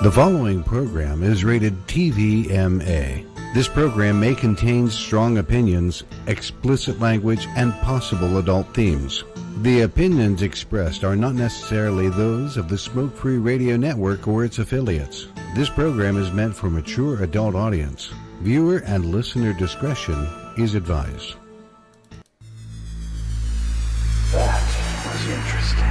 The following program is rated TVMA. This program may contain strong opinions, explicit language, and possible adult themes. The opinions expressed are not necessarily those of the Smoke Free Radio Network or its affiliates. This program is meant for mature adult audience. Viewer and listener discretion is advised. That was interesting.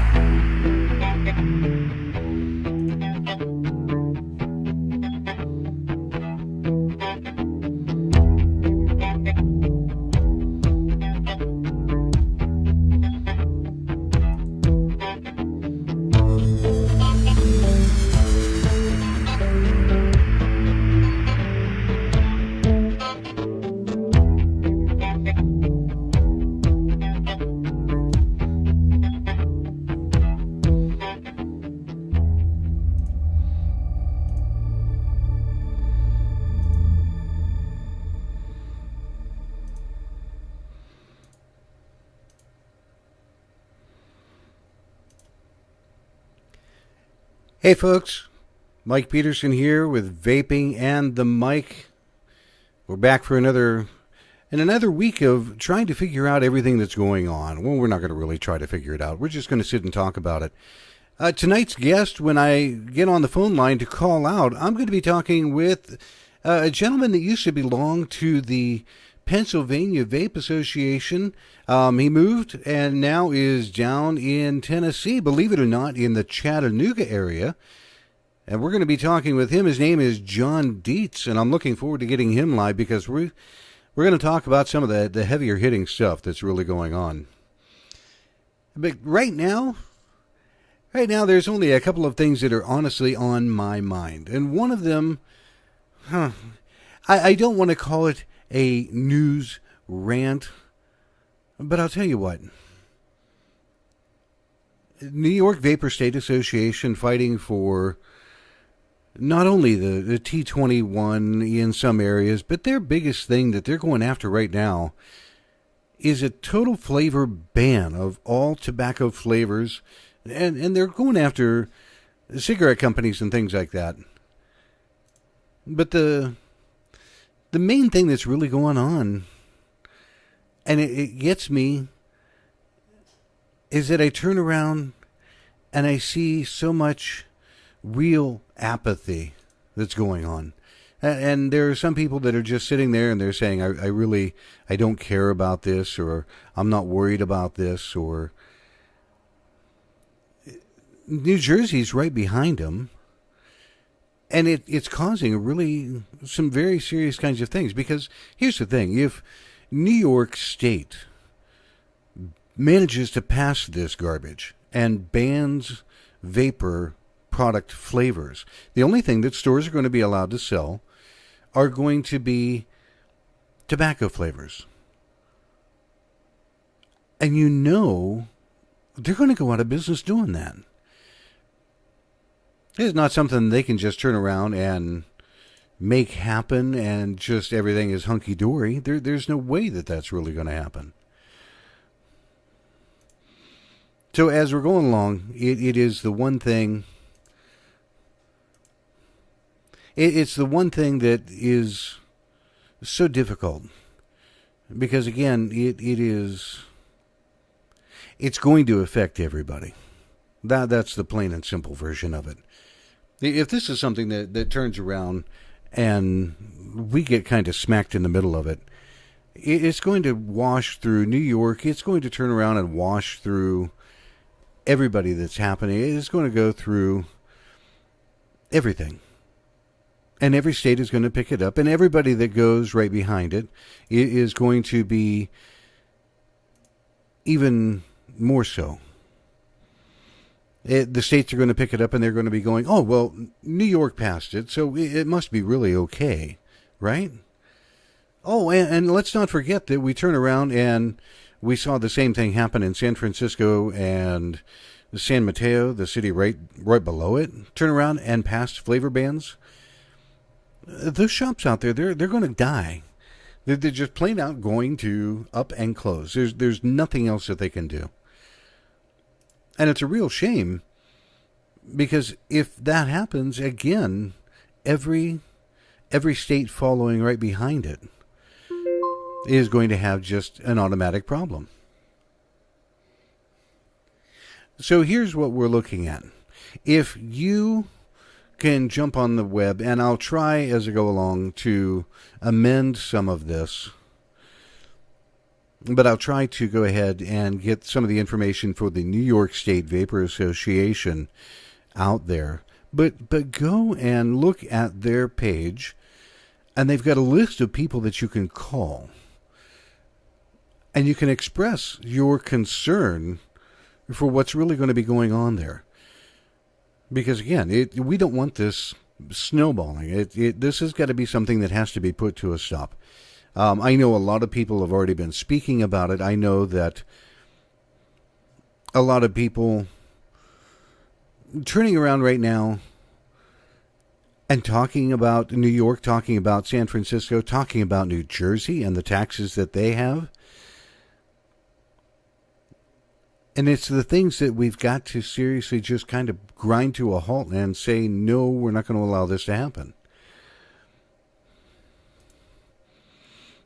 Hey folks, Mike Peterson here with Vaping and the Mic. We're back for another week of trying to figure out everything that's going on. Well, we're not going to really try to figure it out. We're just going to sit and talk about it. Tonight's guest, when I get on the phone line to call out, I'm going to be talking with a gentleman that used to belong to the Pennsylvania Vape Association. He moved and now is down in Tennessee, believe it or not, in the Chattanooga area. And we're going to be talking with him. His name is John Dietz, and I'm looking forward to getting him live because we're going to talk about some of the heavier hitting stuff that's really going on. But right now, there's only a couple of things that are honestly on my mind. And one of them, I don't want to call it a news rant, but I'll tell you what. New York Vapor State Association fighting for not only the T21 in some areas, but their biggest thing that they're going after right now is a total flavor ban of all tobacco flavors, and they're going after cigarette companies and things like that. But the main thing that's really going on, and it gets me, is that I turn around and I see so much real apathy that's going on. And there are some people that are just sitting there and they're saying, I don't care about this, or I'm not worried about this, or New Jersey's right behind them. And it's causing really some very serious kinds of things. Because here's the thing. If New York State manages to pass this garbage and bans vapor product flavors, the only thing that stores are going to be allowed to sell are going to be tobacco flavors. And you know they're going to go out of business doing that. It's not something they can just turn around and make happen and just everything is hunky-dory. There's no way that that's really going to happen. So as we're going along, it is the one thing. It's the one thing that is so difficult. Because again, it's going to affect everybody. That's the plain and simple version of it. If this is something that turns around and we get kind of smacked in the middle of it, it's going to wash through New York. It's going to turn around and wash through everybody that's happening. It's going to go through everything. And every state is going to pick it up. And everybody that goes right behind it is going to be even more so. The states are going to pick it up and they're going to be going, oh, well, New York passed it, so it must be really okay, right? Oh, and let's not forget that we turn around and we saw the same thing happen in San Francisco and San Mateo, the city right below it, turn around and passed flavor bans. Those shops out there, they're going to die. They're just plain out going to up and close. There's nothing else that they can do. And it's a real shame Because if that happens, again, every state following right behind it is going to have just an automatic problem. So here's what we're looking at. If you can jump on the web, and I'll try as I go along to amend some of this, but I'll try to go ahead and get some of the information for the New York State Vapor Association out there. But go and look at their page, and they've got a list of people that you can call. And you can express your concern for what's really going to be going on there. Because, again, we don't want this snowballing. This has got to be something that has to be put to a stop. I know a lot of people have already been speaking about it. I know that a lot of people turning around right now and talking about New York, talking about San Francisco, talking about New Jersey and the taxes that they have. And it's the things that we've got to seriously just kind of grind to a halt and say, no, we're not going to allow this to happen.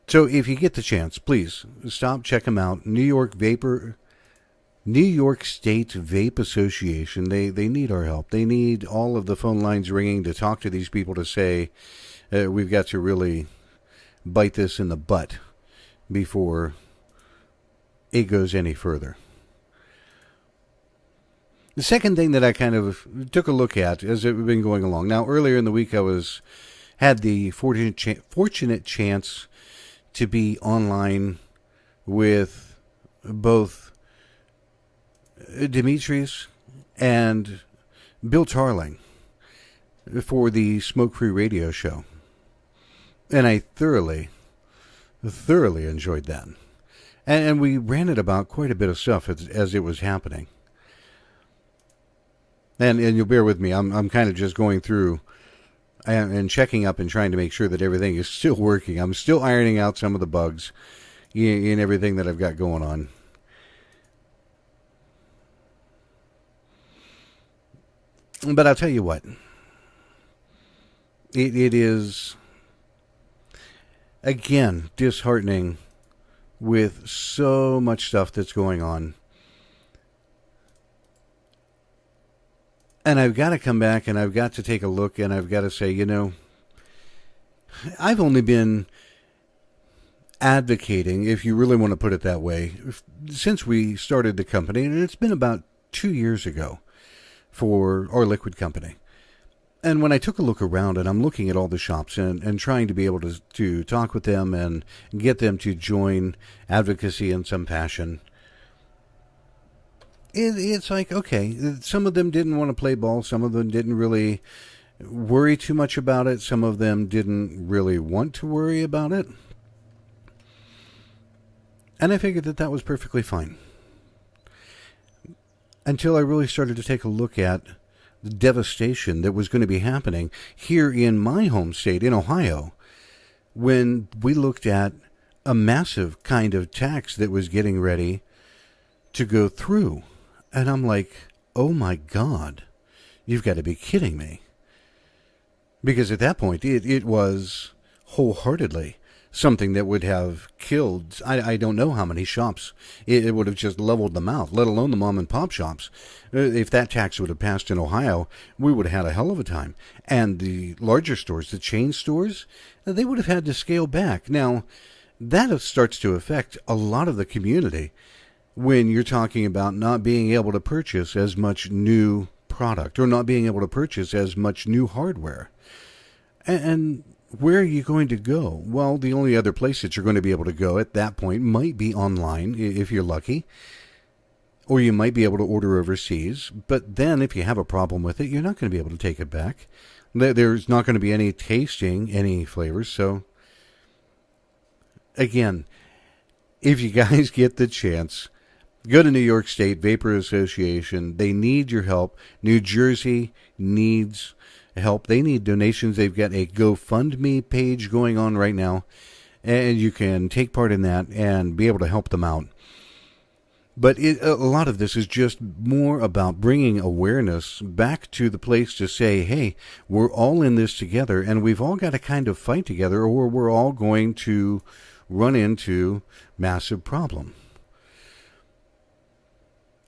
So if you get the chance, please stop, check them out. New York State Vape Association. They need our help. They need all of the phone lines ringing to talk to these people to say, we've got to really bite this in the butt before it goes any further. The second thing that I kind of took a look at as it's been going along. Now, earlier in the week, I had the fortunate chance to be online with both Demetrius and Bill Tarling for the Smoke Free Radio show. And I thoroughly enjoyed that. And we ranted about quite a bit of stuff as it was happening. And you'll bear with me, I'm kind of just going through and checking up and trying to make sure that everything is still working. I'm still ironing out some of the bugs in everything that I've got going on. But I'll tell you what, it is, again, disheartening with so much stuff that's going on. And I've got to come back and I've got to take a look and I've got to say, I've only been advocating, if you really want to put it that way, since we started the company, and it's been about 2 years ago for our liquid company. And when I took a look around and I'm looking at all the shops and trying to be able to talk with them and get them to join advocacy in some fashion, it's like, okay, some of them didn't want to play ball. Some of them didn't really worry too much about it. Some of them didn't really want to worry about it. And I figured that was perfectly fine. Until I really started to take a look at the devastation that was going to be happening here in my home state, in Ohio, when we looked at a massive kind of tax that was getting ready to go through. And I'm like, oh my God, you've got to be kidding me. Because at that point, it was wholeheartedly something that would have killed, I don't know how many shops. It would have just leveled them out, let alone the mom and pop shops. If that tax would have passed in Ohio, we would have had a hell of a time. And the larger stores, the chain stores, they would have had to scale back. Now, that starts to affect a lot of the community when you're talking about not being able to purchase as much new product or not being able to purchase as much new hardware. And where are you going to go? Well, the only other place that you're going to be able to go at that point might be online, if you're lucky. Or you might be able to order overseas. But then if you have a problem with it, you're not going to be able to take it back. There's not going to be any tasting, any flavors. So, again, if you guys get the chance, go to New York State Vapor Association. They need your help. New Jersey needs help. They need donations. They've got a GoFundMe page going on right now, and you can take part in that and be able to help them out. But a lot of this is just more about bringing awareness back to the place to say, hey, we're all in this together, and we've all got to kind of fight together, or we're all going to run into massive problem.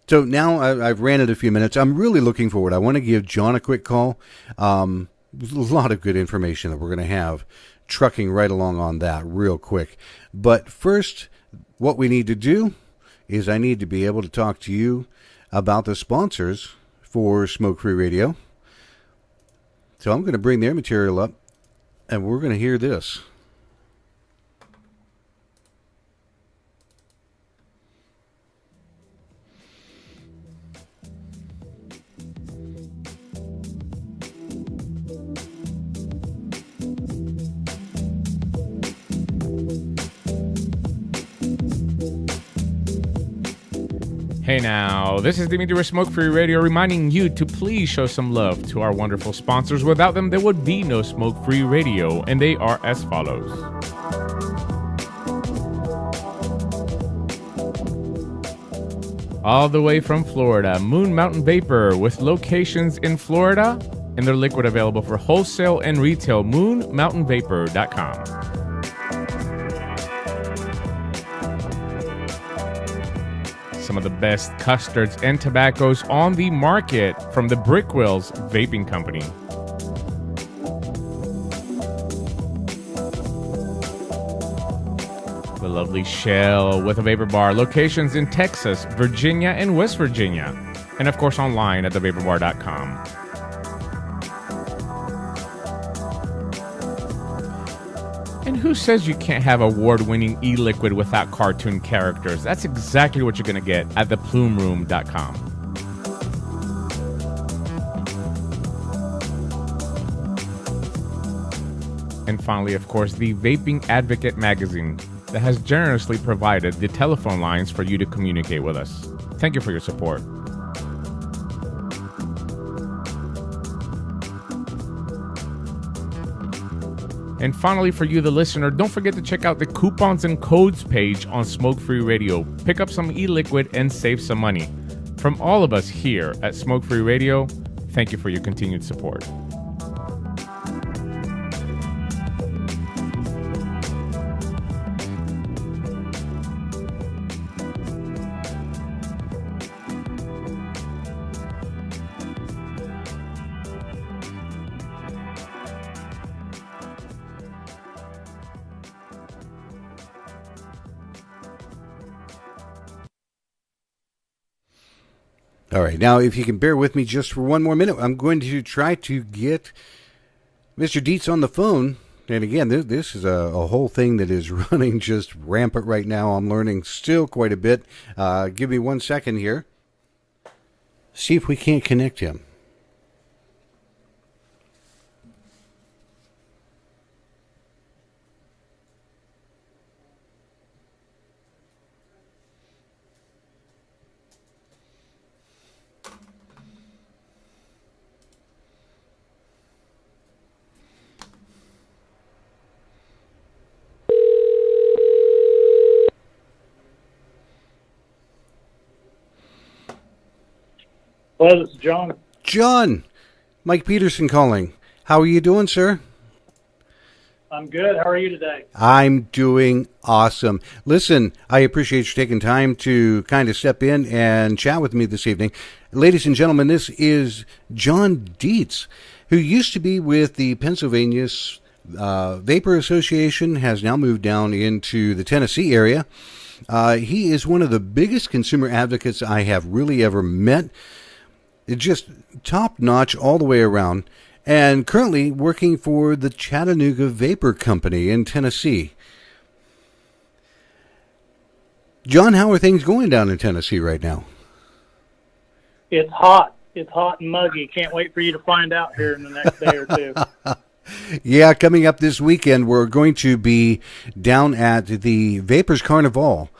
So now I've ran it a few minutes. I'm really looking forward. I want to give John a quick call. There's a lot of good information that we're going to have trucking right along on that real quick. But first, what we need to do is I need to be able to talk to you about the sponsors for Smoke Free Radio. So I'm going to bring their material up, and we're going to hear this. Hey now, this is Dimitri with Smoke Free Radio reminding you to please show some love to our wonderful sponsors. Without them, there would be no Smoke Free Radio, and they are as follows. All the way from Florida, Moon Mountain Vapor, with locations in Florida, and their liquid available for wholesale and retail, moonmountainvapor.com. Some of the best custards and tobaccos on the market from the Brickwills Vaping Company. The lovely Shell with a vapor bar. Locations in Texas, Virginia, and West Virginia. And of course online at thevaporbar.com. And who says you can't have award-winning e-liquid without cartoon characters? That's exactly what you're going to get at theplumeroom.com. And finally, of course, the Vaping Advocate magazine that has generously provided the telephone lines for you to communicate with us. Thank you for your support. And finally, for you, the listener, don't forget to check out the coupons and codes page on Smoke Free Radio. Pick up some e-liquid and save some money. From all of us here at Smoke Free Radio, thank you for your continued support. All right, now if you can bear with me just for one more minute, I'm going to try to get Mr. Dietz on the phone. And again, this is a whole thing that is running just rampant right now. I'm learning still quite a bit. Give me 1 second here. See if we can't connect him. Hello, this is John. John, Mike Peterson calling. How are you doing, sir? I'm good. How are you today? I'm doing awesome. Listen, I appreciate you taking time to kind of step in and chat with me this evening. Ladies and gentlemen, this is John Dietz, who used to be with the Pennsylvania Vapor Association, has now moved down into the Tennessee area. He is one of the biggest consumer advocates I have really ever met. It's just top-notch all the way around, and currently working for the Chattanooga Vapor Company in Tennessee. John, how are things going down in Tennessee right now? It's hot. It's hot and muggy. Can't wait for you to find out here in the next day or two. Yeah, coming up this weekend, we're going to be down at the Vapors Carnival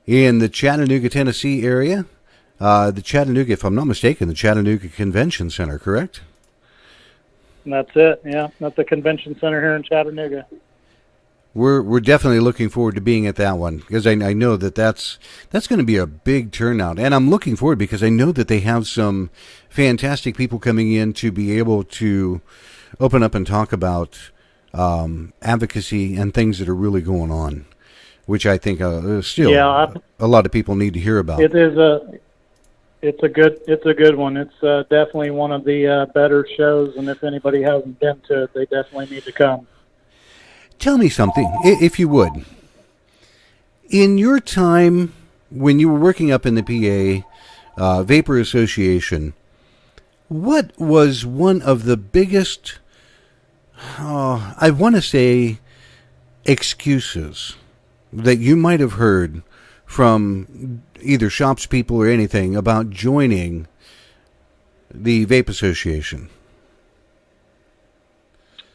in the Chattanooga, Tennessee area. The Chattanooga, if I'm not mistaken, the Chattanooga Convention Center, correct? And that's it, yeah. That's the convention center here in Chattanooga. we're definitely looking forward to being at that one, because I know that's going to be a big turnout, and I'm looking forward because I know that they have some fantastic people coming in to be able to open up and talk about advocacy and things that are really going on, which I think still a lot of people need to hear about. It's a good one. It's definitely one of the better shows, and if anybody hasn't been to it, they definitely need to come. Tell me something, if you would. In your time when you were working up in the PA Vapor Association, what was one of the biggest, I want to say, excuses that you might have heard from either shops people or anything about joining the Vape Association?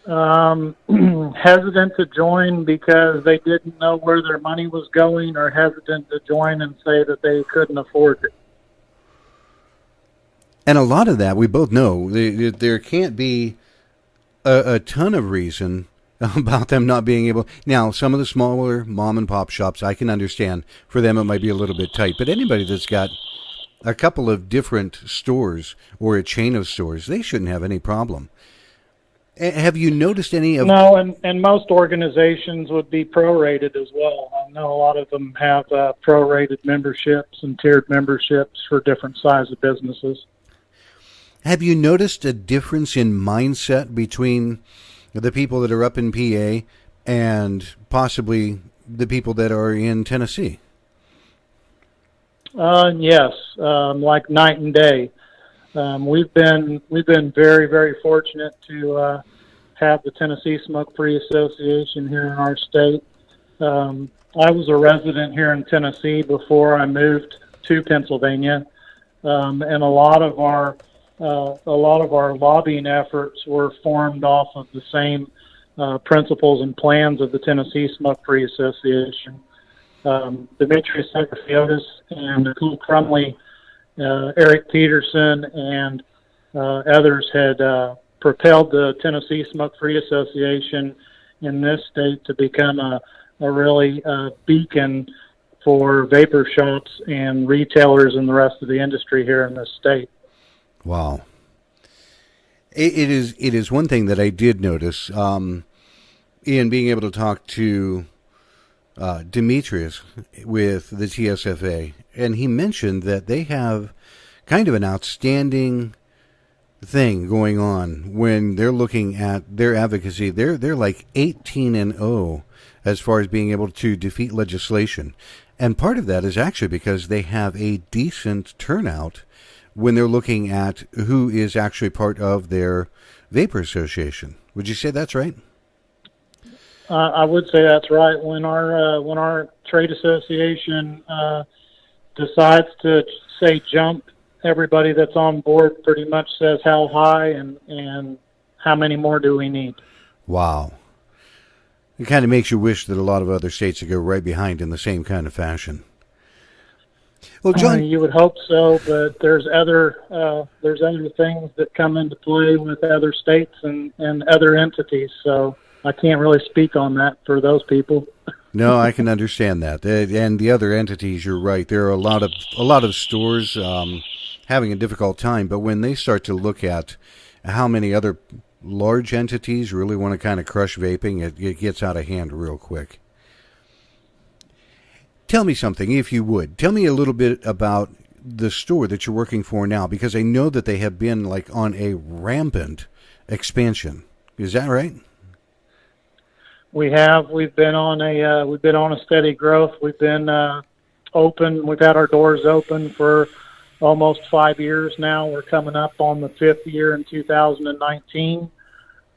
Hesitant to join because they didn't know where their money was going, or hesitant to join and say that they couldn't afford it. And a lot of that, we both know, there can't be a ton of reason about them not being able. Now, some of the smaller mom and pop shops, I can understand. For them, it might be a little bit tight. But anybody that's got a couple of different stores or a chain of stores, they shouldn't have any problem. Have you noticed any of... No, and most organizations would be prorated as well. I know a lot of them have prorated memberships and tiered memberships for different size of businesses. Have you noticed a difference in mindset between the people that are up in PA and possibly the people that are in Tennessee? Yes, like night and day. We've been very, very fortunate to have the Tennessee Smoke-Free Association here in our state. I was a resident here in Tennessee before I moved to Pennsylvania, and a lot of our lobbying efforts were formed off of the same principles and plans of the Tennessee Smoke-Free Association. Demetrius Sekafiotis and Nicole Crumley, Eric Peterson, and others had propelled the Tennessee Smoke-Free Association in this state to become a really beacon for vapor shops and retailers and the rest of the industry here in this state. Wow. It is one thing that I did notice in being able to talk to Demetrius with the TSFA, and he mentioned that they have kind of an outstanding thing going on when they're looking at their advocacy. They're like 18-0 as far as being able to defeat legislation, and part of that is actually because they have a decent turnout when they're looking at who is actually part of their vapor association. Would you say that's right? I would say that's right. When our trade association decides to say jump, everybody that's on board pretty much says how high and how many more do we need. Wow. It kind of makes you wish that a lot of other states would go right behind in the same kind of fashion. Well, John, you would hope so, but there's other things that come into play with other states and other entities. So I can't really speak on that for those people. No, I can understand that. And the other entities, you're right. There are a lot of stores having a difficult time, but when they start to look at how many other large entities really want to kind of crush vaping, it gets out of hand real quick. Tell me something, if you would. Tell me a little bit about the store that you're working for now, because I know that they have been like on a rampant expansion. Is that right? We have. We've been on a steady growth. We've been open. We've had our doors open for almost 5 years now. We're coming up on the 5th year in 2019.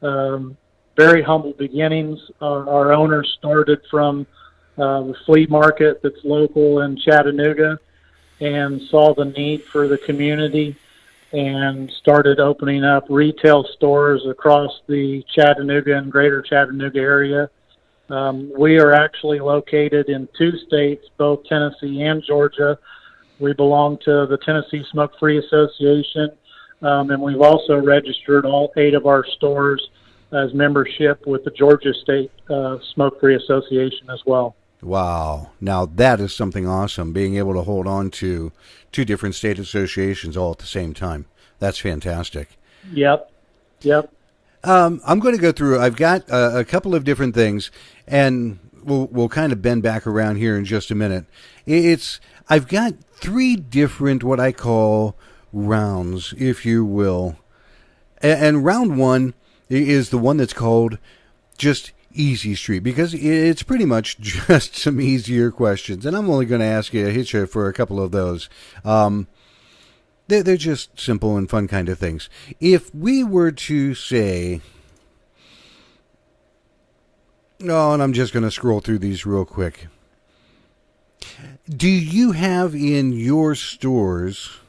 Very humble beginnings. Our owners started from the flea market that's local in Chattanooga and saw the need for the community and started opening up retail stores across the Chattanooga and greater Chattanooga area. We are actually located in 2 states, both Tennessee and Georgia. We belong to the Tennessee Smoke-Free Association, and we've also registered all 8 of our stores as membership with the Georgia State Smoke-Free Association as well. Wow. Now that is something awesome, being able to hold on to two different state associations all at the same time. That's fantastic. Yep. I'm going to go through, I've got a couple of different things, and we'll kind of bend back around here in just a minute. I've got 3 different, what I call rounds, if you will. And round 1 is the one that's called just Easy Street, because it's pretty much just some easier questions. And I'm only going to hit you for a couple of those. They're just simple and fun kind of things. If we were to say, and I'm just going to scroll through these real quick. Do you have in your stores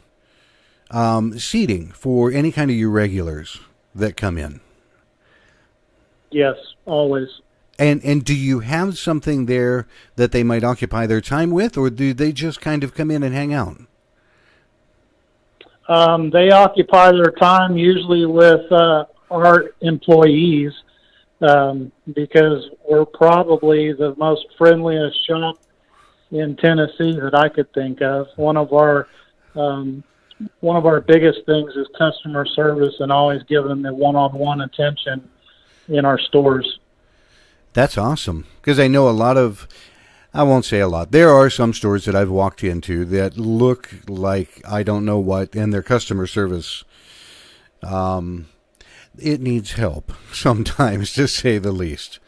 seating for any kind of your regulars that come in? Yes, always. And do you have something there that they might occupy their time with, or do they just kind of come in and hang out? They occupy their time usually with our employees because we're probably the most friendliest shop in Tennessee that I could think of. One of our biggest things is customer service and always giving them the one-on-one attention in our stores. That's awesome, because I know I won't say a lot. There are some stores that I've walked into that look like I don't know what, and their customer service, it needs help sometimes, to say the least.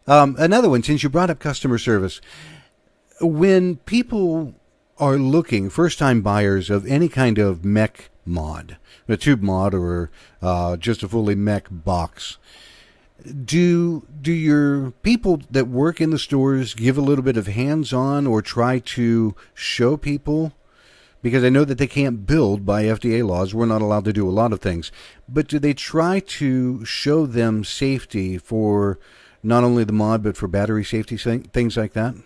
Another one, since you brought up customer service, when people are looking, first-time buyers of any kind of mech mod, a tube mod or just a fully mech box, do your people that work in the stores give a little bit of hands-on or try to show people? Because I know that they can't build by FDA laws. We're not allowed to do a lot of things. But do they try to show them safety for not only the mod, but for battery safety, things like that?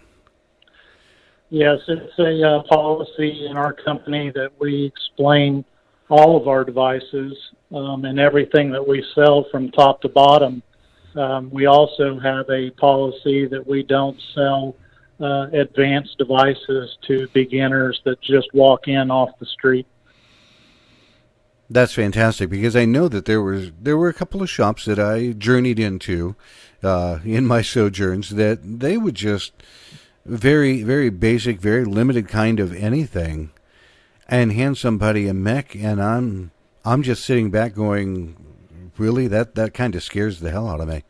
Yes, it's a policy in our company that we explain all of our devices and everything that we sell from top to bottom. We also have a policy that we don't sell advanced devices to beginners that just walk in off the street. That's fantastic, because I know that there were a couple of shops that I journeyed into in my sojourns that they would just very, very basic, very limited kind of anything, and hand somebody a mech, and I'm just sitting back going, really? That kind of scares the hell out of me.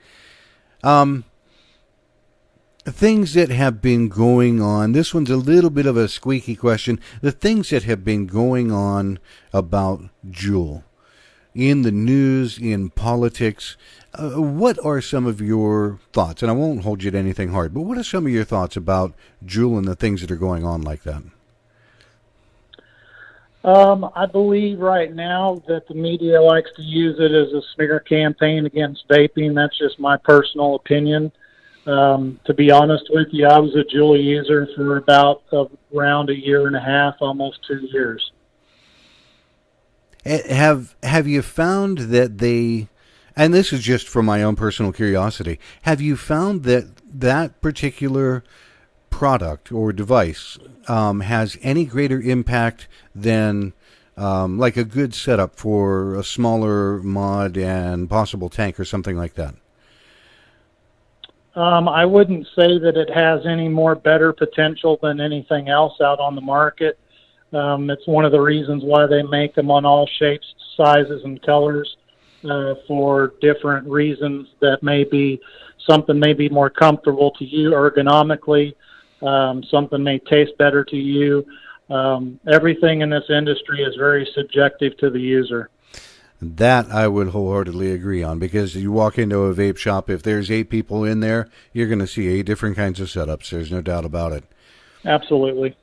Things that have been going on. This one's a little bit of a squeaky question. The things that have been going on about Juul in the news, in politics. What are some of your thoughts? And I won't hold you to anything hard, but what are some of your thoughts about Juul and the things that are going on like that? I believe right now that the media likes to use it as a smear campaign against vaping. That's just my personal opinion. To be honest with you, I was a Juul user for about around a year and a half, almost 2 years. Have you found that they, and this is just from my own personal curiosity, have you found that particular product or device has any greater impact than like a good setup for a smaller mod and possible tank or something like that? I wouldn't say that it has any more better potential than anything else out on the market. It's one of the reasons why they make them on all shapes, sizes, and colors for different reasons. That may be something may be more comfortable to you ergonomically. Something may taste better to you. Everything in this industry is very subjective to the user. That I would wholeheartedly agree on, because you walk into a vape shop, if there's 8 people in there, you're going to see 8 different kinds of setups. There's no doubt about it. Absolutely.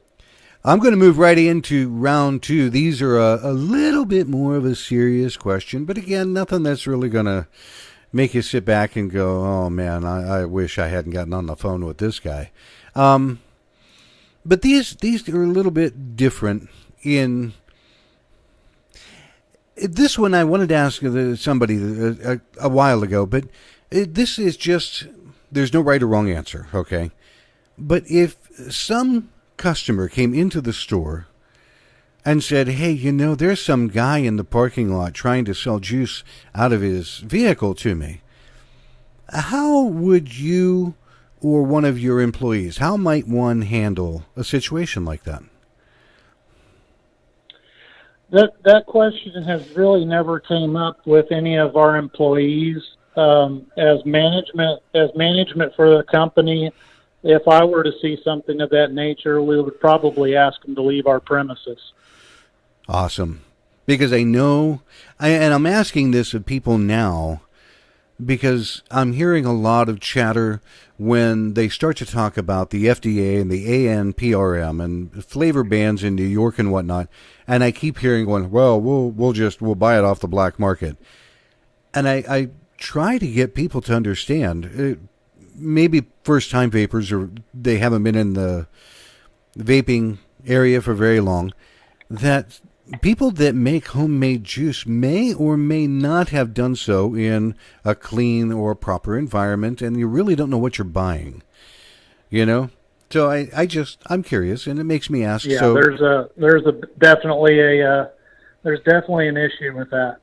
I'm going to move right into round 2. These are a little bit more of a serious question, but again, nothing that's really going to make you sit back and go, oh man, I wish I hadn't gotten on the phone with this guy. But these are a little bit different in... This one I wanted to ask somebody a while ago, but this is just, there's no right or wrong answer, okay? But if some customer came into the store and said, hey, there's some guy in the parking lot trying to sell juice out of his vehicle to me, how would you or one of your employees, how might one handle a situation like that? That question has really never came up with any of our employees. As management for the company, if I were to see something of that nature, we would probably ask them to leave our premises. Awesome. Because I know, and I'm asking this of people now, because I'm hearing a lot of chatter when they start to talk about the FDA and the ANPRM and flavor bans in New York and whatnot, and I keep hearing going, well, we'll buy it off the black market. And I try to get people to understand, maybe first-time vapors, or they haven't been in the vaping area for very long, that people that make homemade juice may or may not have done so in a clean or proper environment, and you really don't know what you're buying, So I'm curious, and it makes me ask. Yeah, so, there's definitely an issue with that.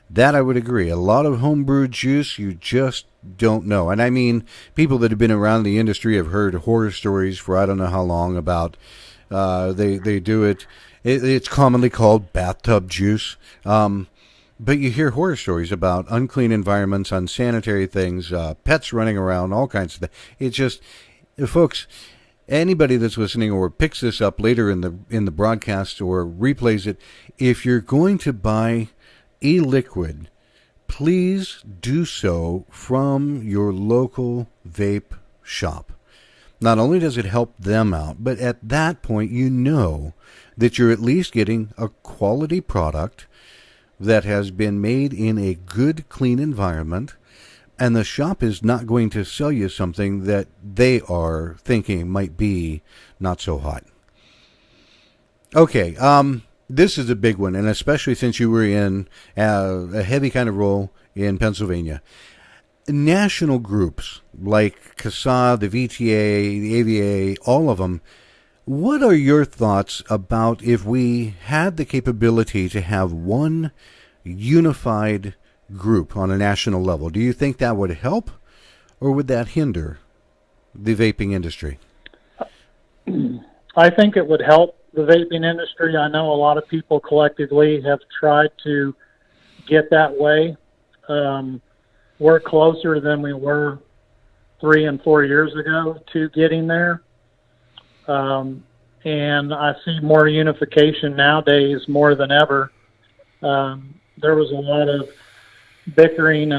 That I would agree. A lot of homebrew juice, you just don't know. And I mean, people that have been around the industry have heard horror stories for I don't know how long about they do it. It's commonly called bathtub juice. But you hear horror stories about unclean environments, unsanitary things, pets running around, all kinds of things. It's just, folks, anybody that's listening or picks this up later in the broadcast or replays it, if you're going to buy e-liquid, please do so from your local vape shop. Not only does it help them out, but at that point that you're at least getting a quality product that has been made in a good, clean environment, and the shop is not going to sell you something that they are thinking might be not so hot. Okay, this is a big one, and especially since you were in a heavy kind of role in Pennsylvania. National groups like CASA, the VTA, the AVA, all of them, what are your thoughts about if we had the capability to have one unified group on a national level? Do you think that would help, or would that hinder the vaping industry? I think it would help the vaping industry. I know a lot of people collectively have tried to get that way. We're closer than we were 3 and 4 years ago to getting there. And I see more unification nowadays more than ever. There was a lot of bickering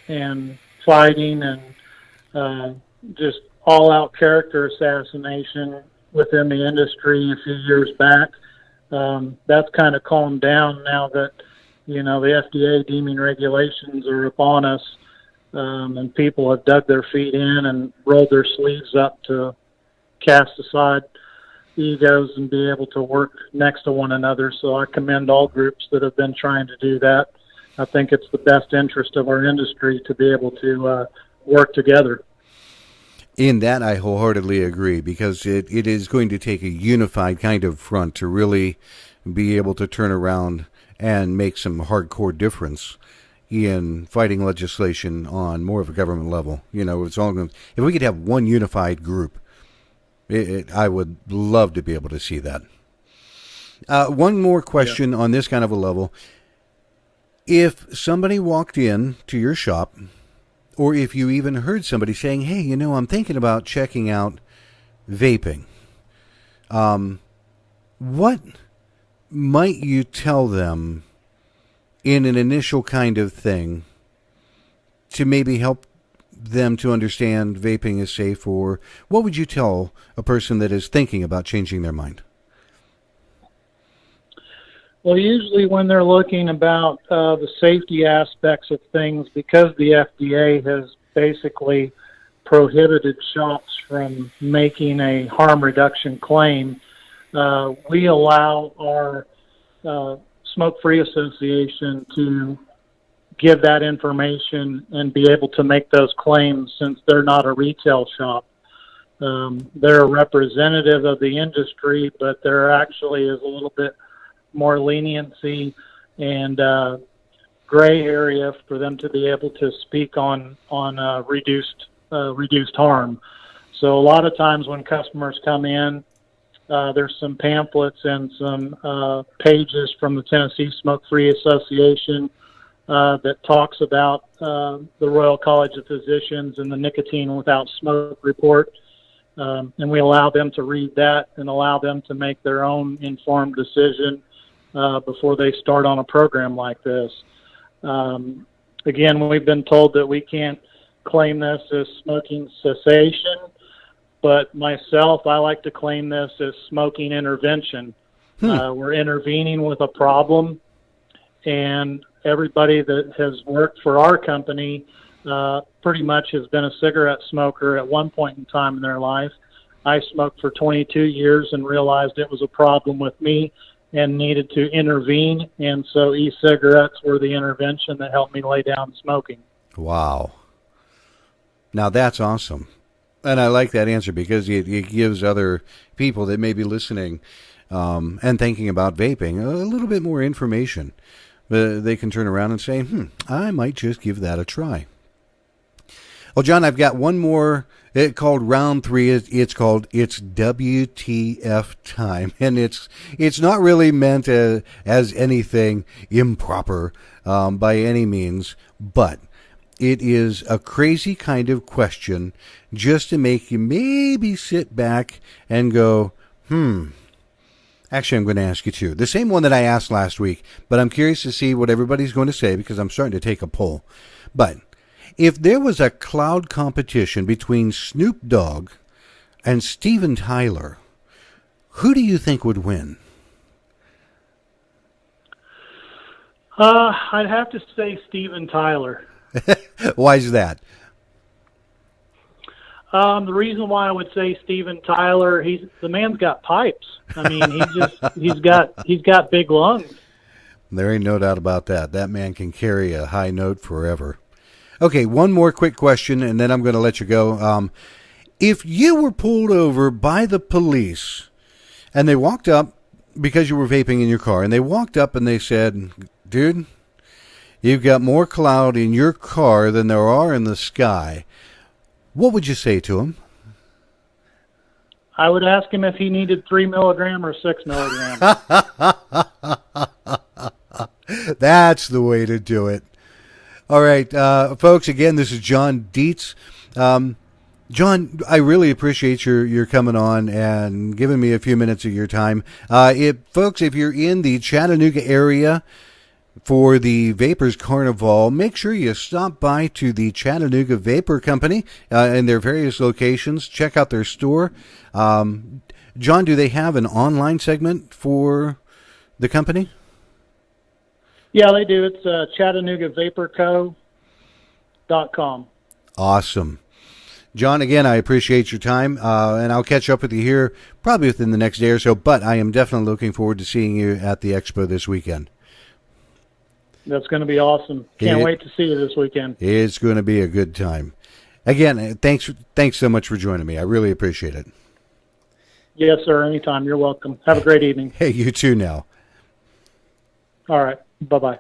and fighting and just all-out character assassination within the industry a few years back. That's kind of calmed down now that, the FDA deeming regulations are upon us, and people have dug their feet in and rolled their sleeves up to cast aside egos and be able to work next to one another. So I commend all groups that have been trying to do that. I think it's the best interest of our industry to be able to work together. In that, I wholeheartedly agree, because it is going to take a unified kind of front to really be able to turn around and make some hardcore difference in fighting legislation on more of a government level. It's all going. If we could have one unified group, I would love to be able to see that. One more question on this kind of a level. If somebody walked in to your shop, or if you even heard somebody saying, hey, I'm thinking about checking out vaping, what might you tell them in an initial kind of thing to maybe help them to understand vaping is safe? Or what would you tell a person that is thinking about changing their mind? Well, usually when they're looking about the safety aspects of things, because the FDA has basically prohibited shops from making a harm reduction claim, we allow our Smoke-Free Association to give that information and be able to make those claims, since they're not a retail shop. They're a representative of the industry, but there actually is a little bit more leniency and gray area for them to be able to speak on reduced harm. So a lot of times when customers come in, there's some pamphlets and some pages from the Tennessee Smoke-Free Association that talks about the Royal College of Physicians and the Nicotine Without Smoke report. And we allow them to read that and allow them to make their own informed decision before they start on a program like this. Again, we've been told that we can't claim this as smoking cessation, but myself, I like to claim this as smoking intervention. We're intervening with a problem, and everybody that has worked for our company pretty much has been a cigarette smoker at one point in time in their life. I smoked for 22 years and realized it was a problem with me and needed to intervene, and so e-cigarettes were the intervention that helped me lay down smoking. Wow. Now that's awesome. And I like that answer because it gives other people that may be listening and thinking about vaping a little bit more information. They can turn around and say, I might just give that a try. Well, John, I've got one more called round 3. It's called It's WTF Time. And it's not really meant as anything improper by any means, but it is a crazy kind of question just to make you maybe sit back and go, Actually, I'm going to ask you two. The same one that I asked last week, but I'm curious to see what everybody's going to say because I'm starting to take a poll. But if there was a cloud competition between Snoop Dogg and Steven Tyler, who do you think would win? I'd have to say Steven Tyler. Why is that? The reason why I would say Steven Tyler, the man's got pipes. I mean, he's got big lungs. There ain't no doubt about that. That man can carry a high note forever. Okay, one more quick question, and then I'm going to let you go. If you were pulled over by the police, and they walked up because you were vaping in your car, and they walked up and they said, "Dude, you've got more cloud in your car than there are in the sky," what would you say to him? I would ask him if he needed 3 milligram or 6 milligram. That's the way to do it. All right, folks, again, this is John Dietz. John, I really appreciate your coming on and giving me a few minutes of your time. Folks, if you're in the Chattanooga area for the Vapors Carnival, make sure you stop by to the Chattanooga Vapor Company in their various locations. Check out their store. John, do they have an online segment for the company? Yeah, they do. It's ChattanoogaVaporCo.com. Awesome. John, again, I appreciate your time, and I'll catch up with you here probably within the next day or so, but I am definitely looking forward to seeing you at the expo this weekend. That's going to be awesome. Can't wait to see you this weekend. It's going to be a good time. Again, thanks so much for joining me. I really appreciate it. Yes, sir. Anytime. You're welcome. Have a great evening. Hey, you too now. All right. Bye-bye.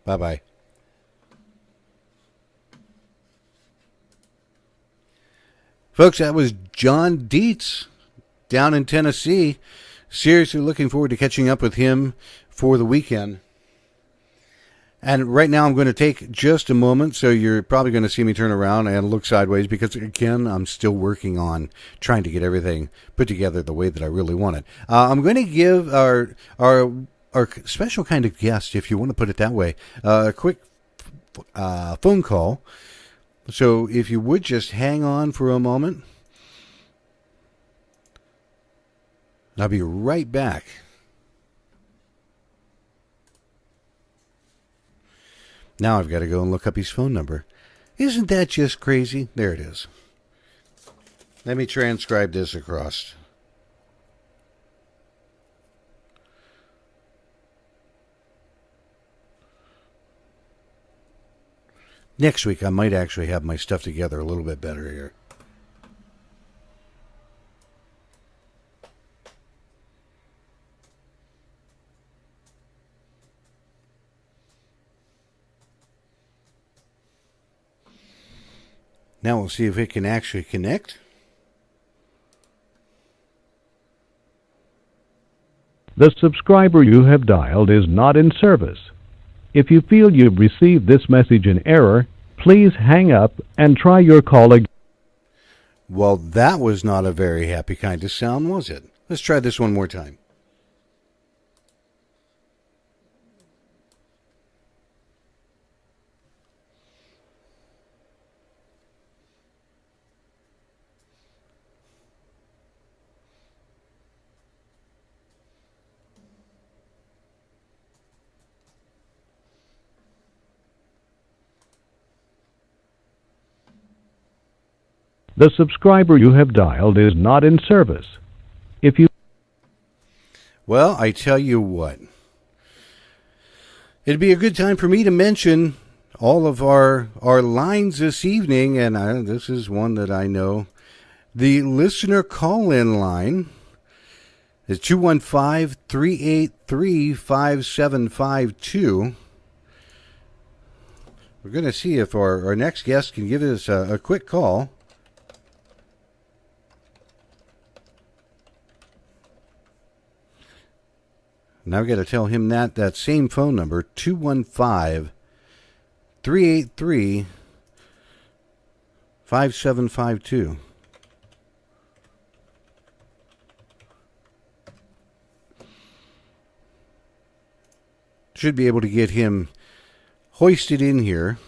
Bye-bye. Folks, that was John Dietz down in Tennessee. Seriously looking forward to catching up with him for the weekend. And right now I'm going to take just a moment, so you're probably going to see me turn around and look sideways because, again, I'm still working on trying to get everything put together the way that I really want it. I'm going to give our special kind of guest, if you want to put it that way, a quick phone call. So if you would just hang on for a moment. I'll be right back. Now I've got to go and look up his phone number. Isn't that just crazy? There it is. Let me transcribe this across. Next week, I might actually have my stuff together a little bit better here. Now we'll see if it can actually connect. The subscriber you have dialed is not in service. If you feel you've received this message in error, please hang up and try your call again. Well, that was not a very happy kind of sound, was it? Let's try this one more time. The subscriber you have dialed is not in service. If you Well, I tell you what. It'd be a good time for me to mention all of our lines this evening, and this is one that I know. The listener call-in line is 215-383-5752. We're going to see if our next guest can give us a quick call. Now I've got to tell him that same phone number, 215-383-5752. Should be able to get him hoisted in here.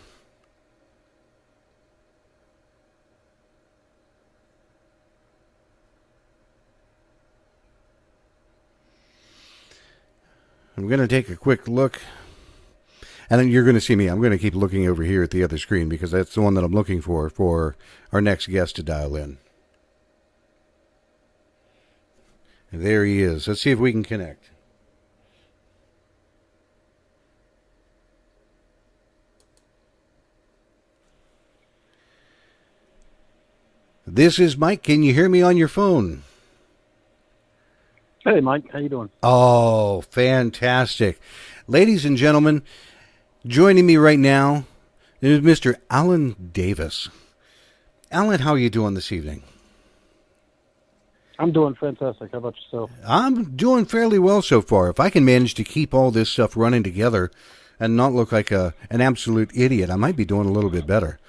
I'm going to take a quick look, and then you're going to see me. I'm going to keep looking over here at the other screen because that's the one that I'm looking for our next guest to dial in. And there he is. Let's see if we can connect. This is Mike. Can you hear me on your phone? Hey, Mike. How you doing? Oh, fantastic. Ladies and gentlemen, joining me right now is Mr. Alan Davis. Alan, how are you doing this evening? I'm doing fantastic. How about yourself? I'm doing fairly well so far. If I can manage to keep all this stuff running together and not look like an absolute idiot, I might be doing a little bit better.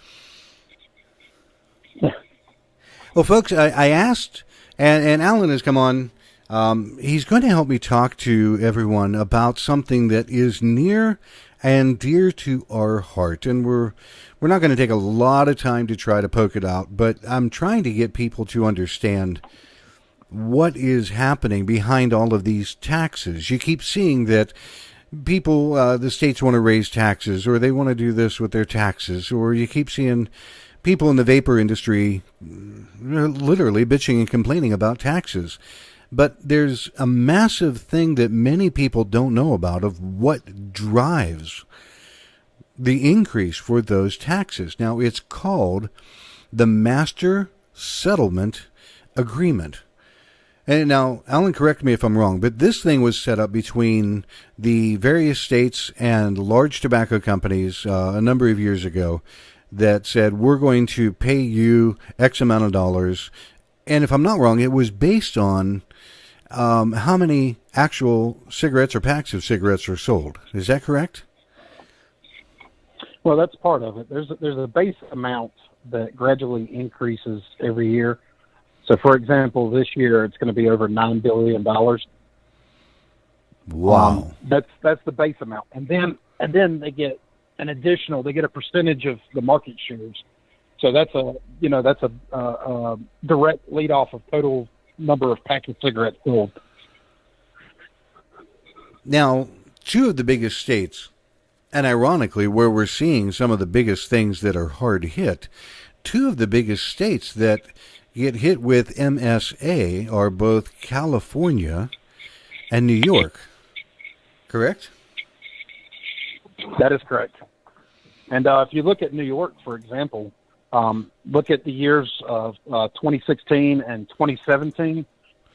Well, folks, I asked, and Alan has come on. He's going to help me talk to everyone about something that is near and dear to our heart. And we're not going to take a lot of time to try to poke it out, but I'm trying to get people to understand what is happening behind all of these taxes. You keep seeing that people, the states want to raise taxes, or they want to do this with their taxes, or you keep seeing people in the vapor industry literally bitching and complaining about taxes. But there's a massive thing that many people don't know about of what drives the increase for those taxes. Now, it's called the Master Settlement Agreement. And now, Alan, correct me if I'm wrong, but this thing was set up between the various states and large tobacco companies a number of years ago that said, we're going to pay you X amount of dollars. And if I'm not wrong, it was based on how many actual cigarettes or packs of cigarettes are sold. Is that correct? Well, that's part of it. There's a base amount that gradually increases every year. So, for example, this year it's going to be over $9 billion. Wow. That's the base amount, and then they get an additional. They get a percentage of the market shares. So that's a direct lead off of total number of packs of cigarettes sold. Now, two of the biggest states, and ironically, where we're seeing some of the biggest things that are hard hit, two of the biggest states that get hit with MSA are both California and New York. Correct? That is correct. And if you look at New York, for example, look at the years of 2016 and 2017,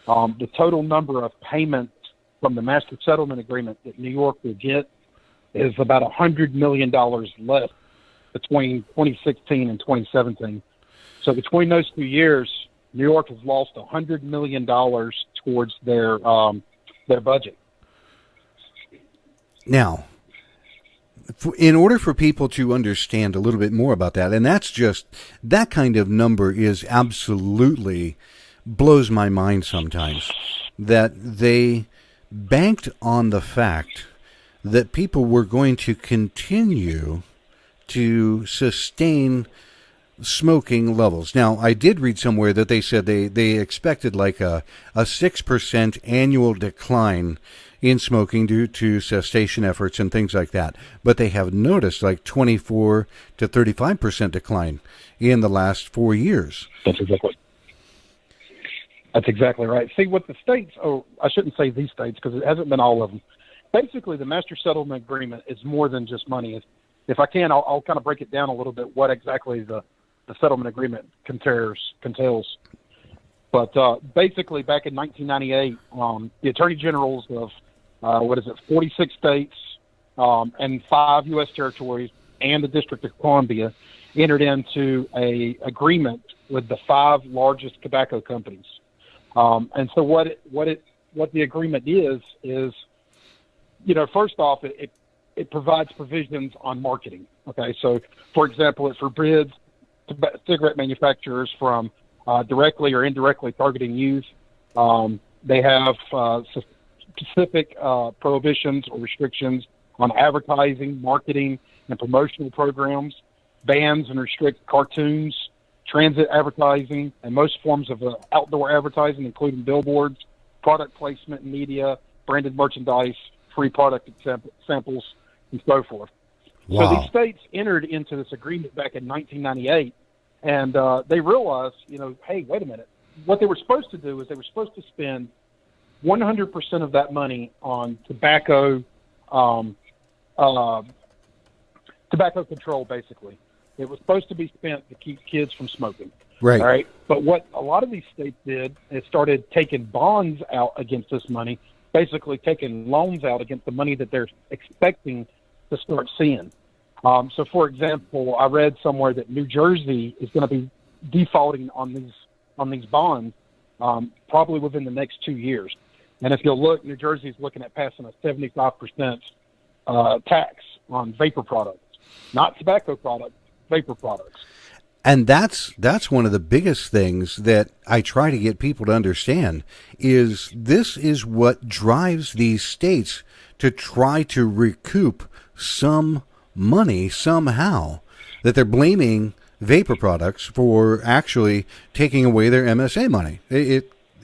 the total number of payments from the master settlement agreement that New York will get is about $100 million less between 2016 and 2017. So between those 2 years, New York has lost $100 million towards their budget. Now, in order for people to understand a little bit more about that, and that's just, that kind of number is absolutely blows my mind sometimes, that they banked on the fact that people were going to continue to sustain smoking levels. Now, I did read somewhere that they said they expected like a 6% annual decline in smoking due to cessation efforts and things like that. But they have noticed like 24 to 35% decline in the last 4 years. That's exactly right. See, what the states, I shouldn't say these states because it hasn't been all of them. Basically, the master settlement agreement is more than just money. If I can, I'll kind of break it down a little bit what exactly the settlement agreement contails. But basically, back in 1998, the attorney generals of 46 states and 5 U.S. territories and the District of Columbia entered into a agreement with the 5 largest tobacco companies. And so what the agreement is, first off, it provides provisions on marketing. Okay, so for example, it forbids cigarette manufacturers from directly or indirectly targeting youth. They have specific prohibitions or restrictions on advertising, marketing, and promotional programs, bans and restrict cartoons, transit advertising, and most forms of outdoor advertising, including billboards, product placement in media, branded merchandise, free product samples, and so forth. Wow. So these states entered into this agreement back in 1998, and they realized, hey, wait a minute. What they were supposed to do is they were supposed to spend 100% of that money on tobacco control, basically. It was supposed to be spent to keep kids from smoking. Right. All right. But what a lot of these states did is started taking bonds out against this money, basically taking loans out against the money that they're expecting to start seeing. So, for example, I read somewhere that New Jersey is going to be defaulting on these bonds probably within the next 2 years. And if you'll look, New Jersey is looking at passing a 75% tax on vapor products, not tobacco products, vapor products. And that's one of the biggest things that I try to get people to understand is this is what drives these states to try to recoup some money somehow, that they're blaming vapor products for actually taking away their MSA money.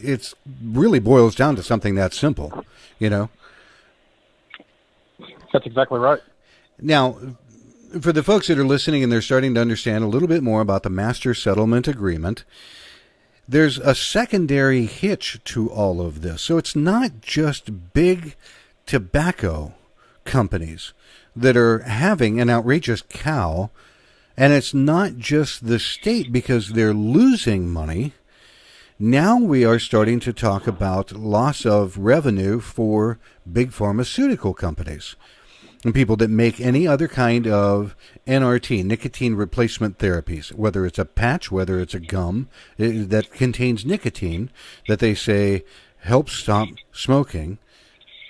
It's really boils down to something that simple, That's exactly right. Now, for the folks that are listening and they're starting to understand a little bit more about the Master Settlement Agreement, there's a secondary hitch to all of this. So it's not just big tobacco companies that are having an outrageous cow, and it's not just the state because they're losing money. Now we are starting to talk about loss of revenue for big pharmaceutical companies and people that make any other kind of NRT, nicotine replacement therapies, whether it's a patch, whether it's a gum that contains nicotine, that they say helps stop smoking,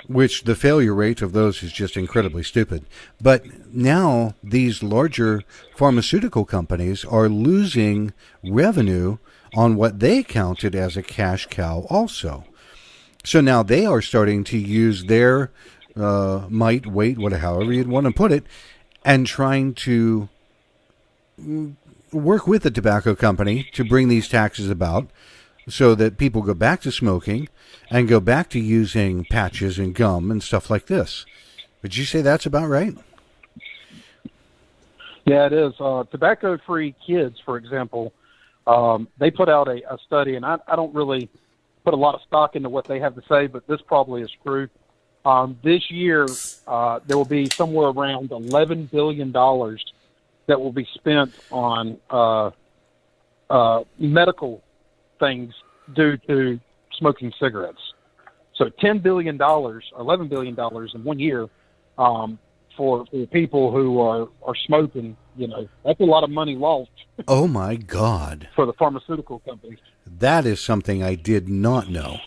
which the failure rate of those is just incredibly stupid. But now these larger pharmaceutical companies are losing revenue on what they counted as a cash cow also. So now they are starting to use their might, weight, however you'd want to put it, and trying to work with the tobacco company to bring these taxes about so that people go back to smoking and go back to using patches and gum and stuff like this. Would you say that's about right? Yeah, it is. Tobacco-free kids, for example, they put out a study, and I don't really put a lot of stock into what they have to say, but this probably is true. This year, there will be somewhere around $11 billion that will be spent on medical things due to smoking cigarettes. So $10 billion, $11 billion in 1 year for people who are smoking, that's a lot of money lost. Oh, my God. For the pharmaceutical companies. That is something I did not know.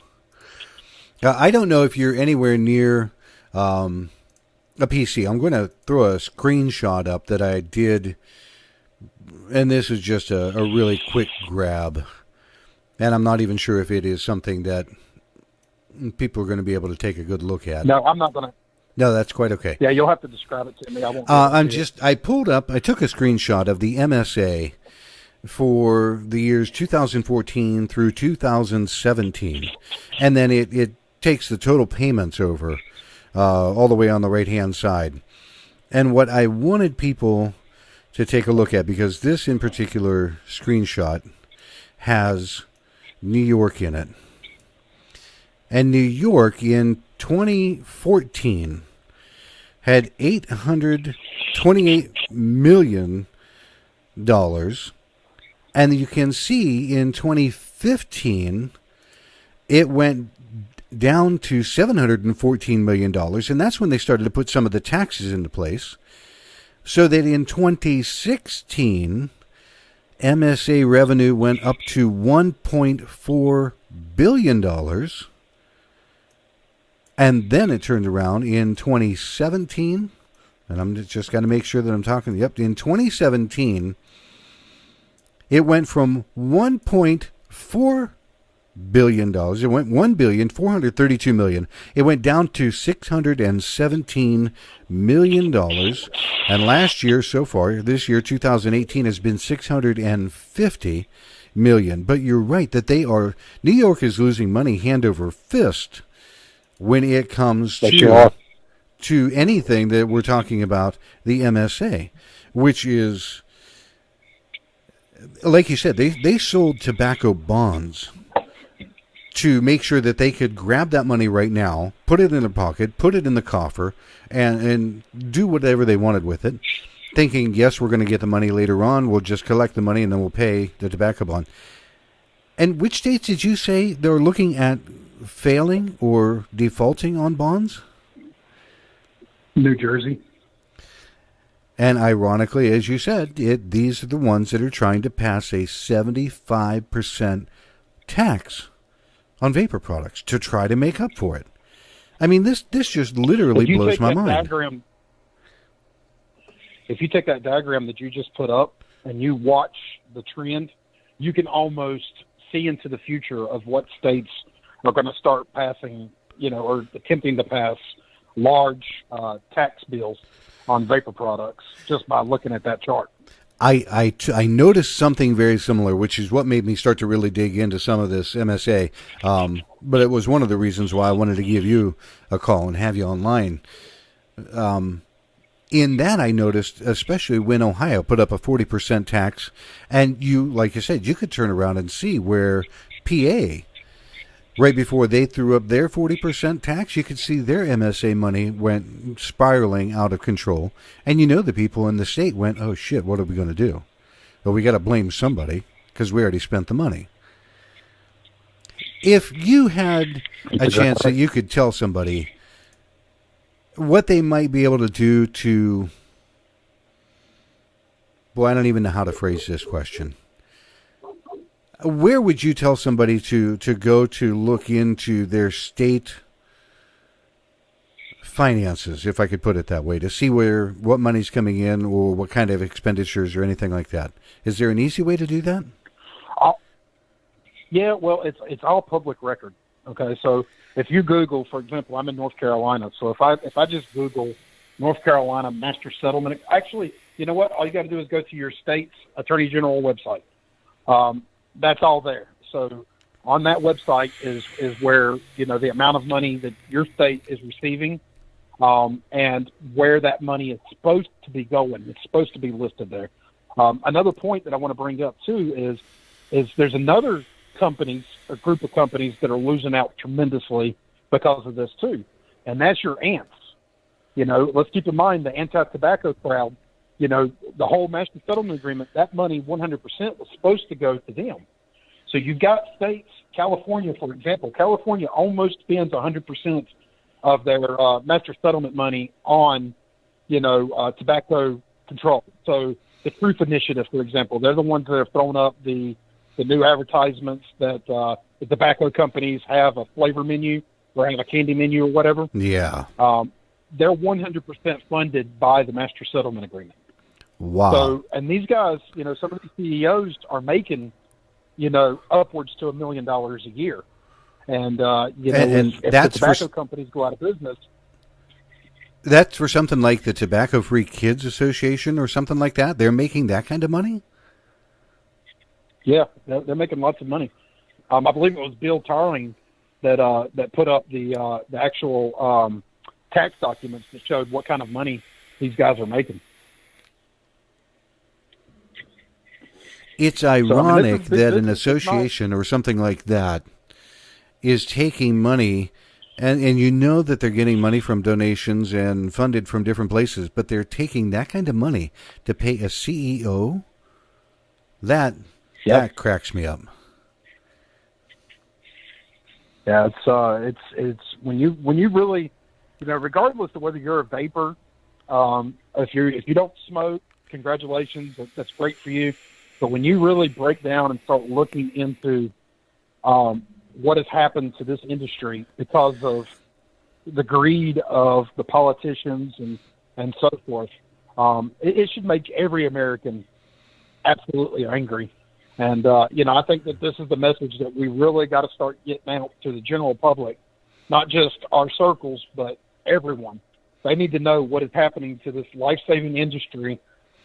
I don't know if you're anywhere near a PC. I'm going to throw a screenshot up that I did, and this is just a really quick grab. And I'm not even sure if it is something that people are going to be able to take a good look at. No, I'm not going to. No, that's quite okay. Yeah, you'll have to describe it to me. I won't. I took a screenshot of the MSA for the years 2014 through 2017, and then it takes the total payments over all the way on the right-hand side. And what I wanted people to take a look at, because this in particular screenshot has New York in it. And New York in 2014 had $828 million. And you can see in 2015, it went down to $714 million. And that's when they started to put some of the taxes into place. So that in 2016, MSA revenue went up to $1.4 billion. And then it turned around in 2017, and I'm just got to make sure that I'm talking. Yep, in 2017, it went from $1.4 billion. It went $1,432 million. It went down to $617 million. And last year, so far, this year, 2018, has been $650 million. But you're right that New York is losing money hand over fist when it comes to anything that we're talking about, the MSA, which is, like you said, they sold tobacco bonds to make sure that they could grab that money right now, put it in their pocket, put it in the coffer, and do whatever they wanted with it, thinking, yes, we're going to get the money later on, we'll just collect the money and then we'll pay the tobacco bond. And which states did you say they're looking at failing or defaulting on bonds? New Jersey. And ironically, as you said, these are the ones that are trying to pass a 75% tax on vapor products to try to make up for it. I mean, this just literally blows my mind. If you take that diagram that you just put up and you watch the trend, you can almost see into the future of what states are going to start passing, or attempting to pass large tax bills on vapor products just by looking at that chart. I noticed something very similar, which is what made me start to really dig into some of this MSA. But it was one of the reasons why I wanted to give you a call and have you online. In that, I noticed, especially when Ohio put up a 40% tax, and like you said, you could turn around and see where PA, right before they threw up their 40% tax, you could see their MSA money went spiraling out of control. And the people in the state went, oh, shit, what are we going to do? Well, we got to blame somebody because we already spent the money. If you had a chance that you could tell somebody what they might be able to do to... Boy, I don't even know how to phrase this question. Where would you tell somebody to go to look into their state finances, if I could put it that way, to see what money's coming in or what kind of expenditures or anything like that? Is there an easy way to do that? Yeah, well, it's all public record. Okay, so if you Google, for example, I'm in North Carolina, so if I just Google North Carolina Master Settlement, actually, you know what? All you got to do is go to your state's Attorney General website. That's all there. So on that website is where, the amount of money that your state is receiving, and where that money is supposed to be going. It's supposed to be listed there. Another point that I want to bring up too is there's another a group of companies that are losing out tremendously because of this too. And that's your ants. Let's keep in mind the anti-tobacco crowd, the whole master settlement agreement, that money 100% was supposed to go to them. So you've got states, California, for example. California almost spends 100% of their master settlement money on, tobacco control. So the Truth Initiative, for example, they're the ones that have thrown up the new advertisements that the tobacco companies have a flavor menu or have a candy menu or whatever. Yeah. They're 100% funded by the master settlement agreement. Wow. So, and these guys, some of these CEOs are making, upwards to $1 million a year. And, if that's the tobacco companies go out of business. That's for something like the Tobacco Free Kids Association or something like that? They're making that kind of money? Yeah, they're making lots of money. I believe it was Bill Tarling that put up the actual tax documents that showed what kind of money these guys are making. It's ironic that an association or something like that is taking money, and you know that they're getting money from donations and funded from different places, but they're taking that kind of money to pay a CEO? That cracks me up. Yeah, it's when you really, regardless of whether you're a vapor, if you don't smoke, congratulations, that's great for you. But when you really break down and start looking into what has happened to this industry because of the greed of the politicians and so forth, it should make every American absolutely angry. And, I think that this is the message that we really got to start getting out to the general public, not just our circles, but everyone. They need to know what is happening to this life-saving industry.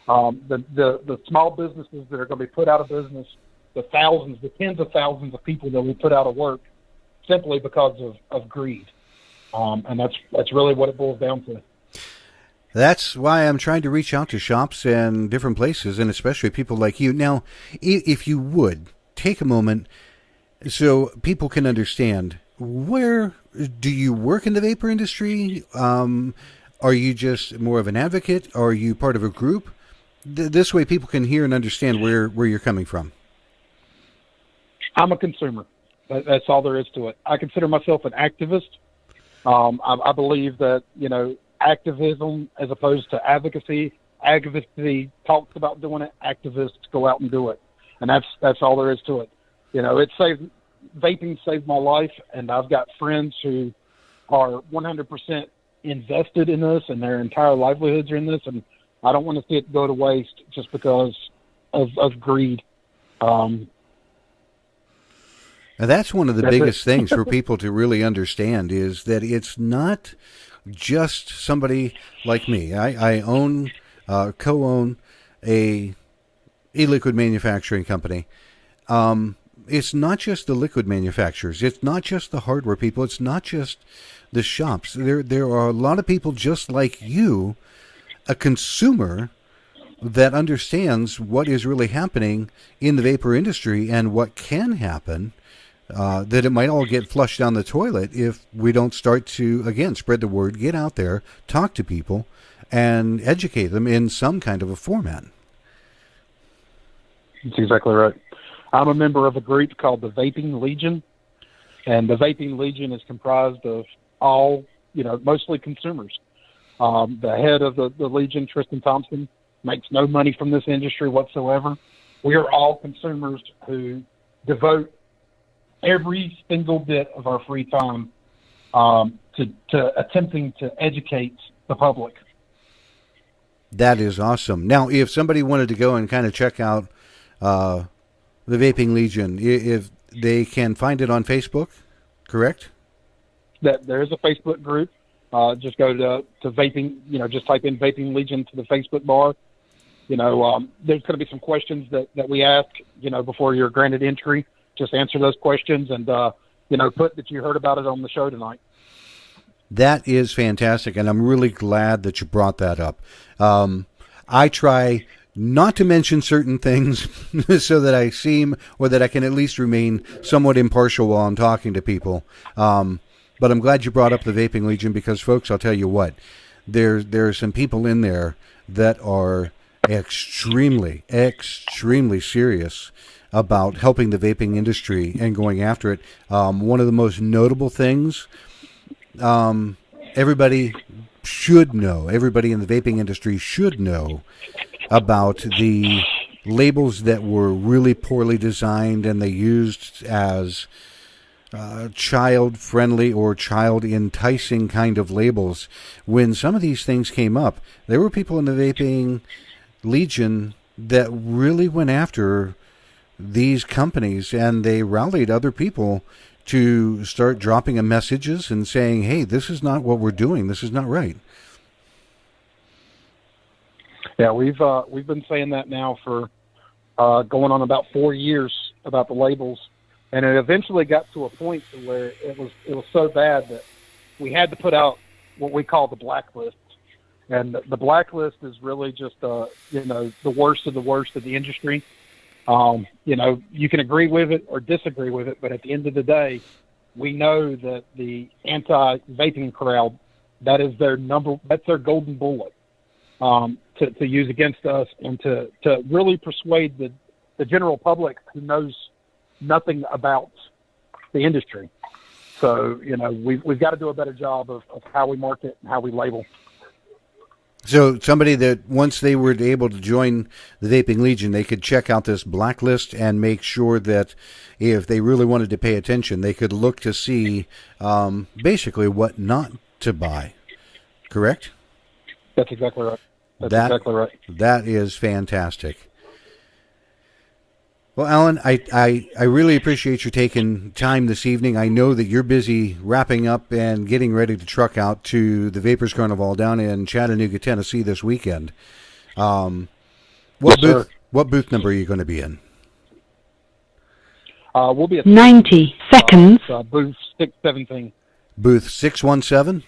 The small businesses that are going to be put out of business, the tens of thousands of people that we put out of work simply because of greed. And that's really what it boils down to. That's why I'm trying to reach out to shops and different places, and especially people like you. Now, if you would, take a moment so people can understand, where do you work in the vapor industry? Are you just more of an advocate? Are you part of a group? This way people can hear and understand where you're coming from. I'm a consumer. That's all there is to it. I consider myself an activist. I believe that, activism as opposed to advocacy. Advocacy talks about doing it. Activists go out and do it. And that's all there is to it. Vaping saved my life, and I've got friends who are 100% invested in this, and their entire livelihoods are in this, and I don't want to see it go to waste just because of greed. Now that's one of the biggest things for people to really understand, is that it's not just somebody like me. I own, co-own a e-liquid manufacturing company. It's not just the liquid manufacturers. It's not just the hardware people. It's not just the shops. There are a lot of people just like you, a consumer that understands what is really happening in the vapor industry and what can happen, that it might all get flushed down the toilet if we don't start to, again, spread the word, get out there, talk to people, and educate them in some kind of a format. That's exactly right. I'm a member of a group called the Vaping Legion, and the Vaping Legion is comprised of all, mostly consumers. The head of the Legion, Tristan Thompson, makes no money from this industry whatsoever. We are all consumers who devote every single bit of our free time to attempting to educate the public. That is awesome. Now, if somebody wanted to go and kind of check out the Vaping Legion, if they can find it on Facebook, correct? That there is a Facebook group. Just go to vaping, just type in Vaping Legion to the Facebook bar. There's going to be some questions that we ask, before you're granted entry. Just answer those questions and, put that you heard about it on the show tonight. That is fantastic, and I'm really glad that you brought that up. I try not to mention certain things so that I seem, or that I can at least remain somewhat impartial while I'm talking to people. But I'm glad you brought up the Vaping Legion because, folks, I'll tell you what, there's some people in there that are extremely, extremely serious about helping the vaping industry and going after it. One of the most notable things everybody should know, everybody in the vaping industry should know about the labels that were really poorly designed and they used as child-friendly or child-enticing kind of labels. When some of these things came up, there were people in the vaping legion that really went after these companies, and they rallied other people to start dropping messages and saying, hey, this is not what we're doing. This is not right. Yeah, we've been saying that now for going on about 4 years about the labels, and it eventually got to a point to where it was so bad that we had to put out what we call the blacklist. And the blacklist is really just the worst of the industry. You can agree with it or disagree with it, but at the end of the day, we know that the anti-vaping crowd, that's their golden bullet to use against us and to really persuade the general public who knows nothing about the industry. So, we've got to do a better job of how we market and how we label. So somebody that once they were able to join the Vaping Legion, they could check out this blacklist and make sure that if they really wanted to pay attention, they could look to see basically what not to buy. Correct? That's exactly right. Exactly right. That is fantastic. Well, Alan, I really appreciate you taking time this evening. I know that you're busy wrapping up and getting ready to truck out to the Vapors Carnival down in Chattanooga, Tennessee this weekend. What booth number are you going to be in? We'll be at 90 seconds. Booth 617. Booth 617?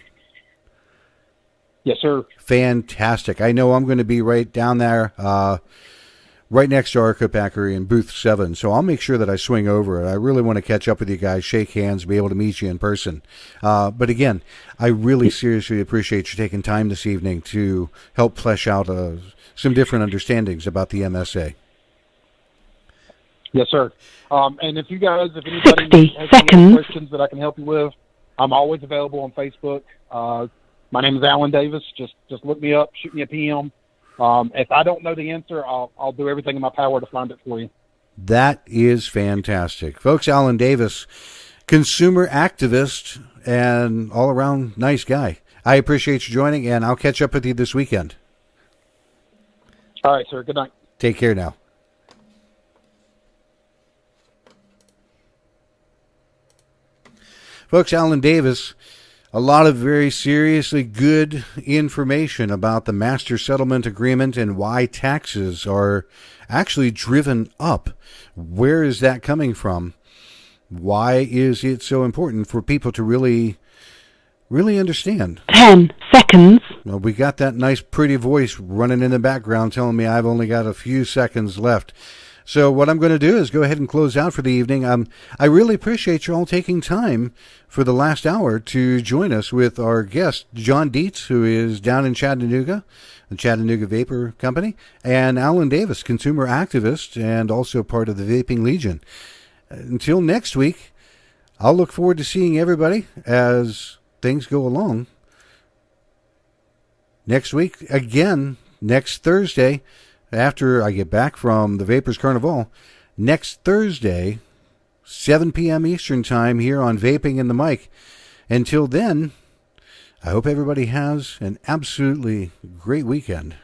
Yes, sir. Fantastic. I know I'm going to be right down there, right next to Arca Packery in booth 7, so I'll make sure that I swing over. I really want to catch up with you guys, shake hands, be able to meet you in person. But again, I really seriously appreciate you taking time this evening to help flesh out some different understandings about the MSA. Yes, sir. And if anybody 60 has seconds. any questions that I can help you with, I'm always available on Facebook. My name is Alan Davis. Just look me up, shoot me a PM. If I don't know the answer, I'll do everything in my power to find it for you. That is fantastic. Folks, Alan Davis, consumer activist and all-around nice guy. I appreciate you joining, and I'll catch up with you this weekend. All right, sir. Good night. Take care now. Folks, Alan Davis, a lot of very seriously good information about the Master Settlement Agreement and why taxes are actually driven up. Where is that coming from? Why is it so important for people to really understand? 10 seconds. Well, we got that nice pretty voice running in the background telling me I've only got a few seconds left. So what I'm going to do is go ahead and close out for the evening. I really appreciate you all taking time for the last hour to join us with our guest, John Dietz, who is down in Chattanooga, the Chattanooga Vapor Company, and Alan Davis, consumer activist and also part of the Vaping Legion. Until next week, I'll look forward to seeing everybody as things go along. Next week, again, next Thursday, after I get back from the Vapors Carnival, next Thursday, 7 p.m. Eastern Time here on Vaping and the Mic. Until then, I hope everybody has an absolutely great weekend.